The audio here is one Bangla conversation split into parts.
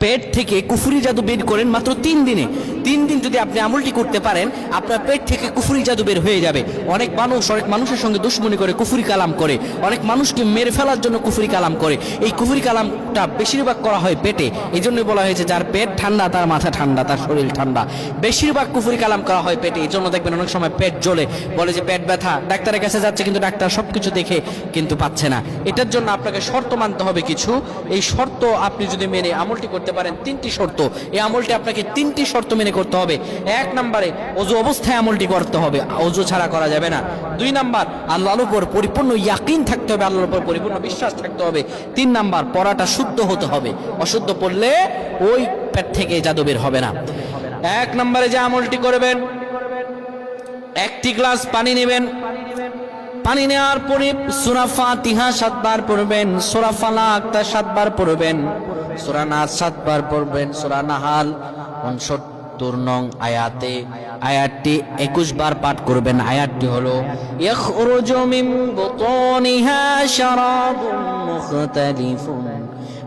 পেট থেকে কুফরি জাদু বের করেন মাত্র 3 দিনে। 3 দিন যদি আপনি আমলটি করতে পারেন, আপনার পেট থেকে কুফরি জাদু বের হয়ে যাবে। অনেক মানুষের সঙ্গে দুশ্মনী করে, কুফরি কালাম করে, অনেক মানুষকে মেরে ফেলার জন্য কুফরি কালাম করে। এই কুফরি কালামটা বেশিরভাগ করা হয় পেটে। এই জন্যই বলা হয়েছে যার পেট ঠান্ডা তার মাথা ঠান্ডা, তার শরীর ঠান্ডা। বেশিরভাগ কুফরি কালাম করা হয় পেটে। এই জন্য দেখবেন অনেক সময় পেট জ্বলে, বলে যে পেট ব্যথা, ডাক্তারের কাছে যাচ্ছে কিন্তু ডাক্তার সবকিছু দেখে কিন্তু পাচ্ছে না। এটার জন্য আপনাকে শর্ত মানতে হবে কিছু। এই শর্ত আপনি যদি মেনে আমলটি করতে পারেন, 3টি শর্ত, এই আমলটি আপনাকে 3টি শর্ত মেনে করতে হবে। 1 নম্বরে ওযু অবস্থায় আমলটি করতে হবে, ওযু ছাড়া করা যাবে না। 2 নাম্বার আল্লাহর উপর পরিপূর্ণ ইয়াকিন থাকতে হবে, আল্লাহর উপর পরিপূর্ণ বিশ্বাস থাকতে হবে। 3 নাম্বার পড়াটা শুদ্ধ হতে হবে, অশুদ্ধ পড়লে ওই পেট থেকে জাদু বের হবে না। 1 নম্বরে যে আমলটি করবেন, 1টি গ্লাস পানি নেবেন। পানি নেওয়ার পরে সূরা ফাতিহা 7 বার পড়বেন, সূরা ফালাক 7 বার পড়বেন, সূরা নাস 7 বার পড়বেন, সূরা নাহাল 69 নং আয়াতটি 21 বার পাঠ করবেন। আয়াতটি হলো ইয়াখরুজু মিন বুতুনিহা শারাবুন মুখতালিফুন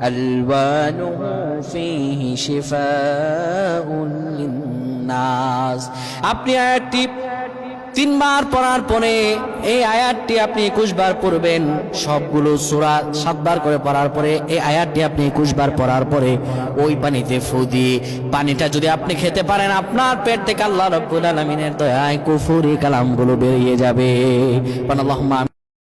আলওয়ানুহু ফীহি শিফাউন লিন্নাস। আপনি আয়াতটি 3 বার পড়ার পরে এই আয়াতটি আপনি 21 বার পড়বেন। সবগুলো সূরা 7 বার করে পড়ার পরে এই আয়াতটি আপনি 21 বার পড়ার পরে ওই পানিতে ফু দিয়ে, পানিটা যদি আপনি খেতে পারেন, আপনার পেট থেকে আল্লাহ রাব্বুল আলামিনের দয়ায় কুফরি কালামগুলো বেরিয়ে যাবে। আল্লাহুম্মা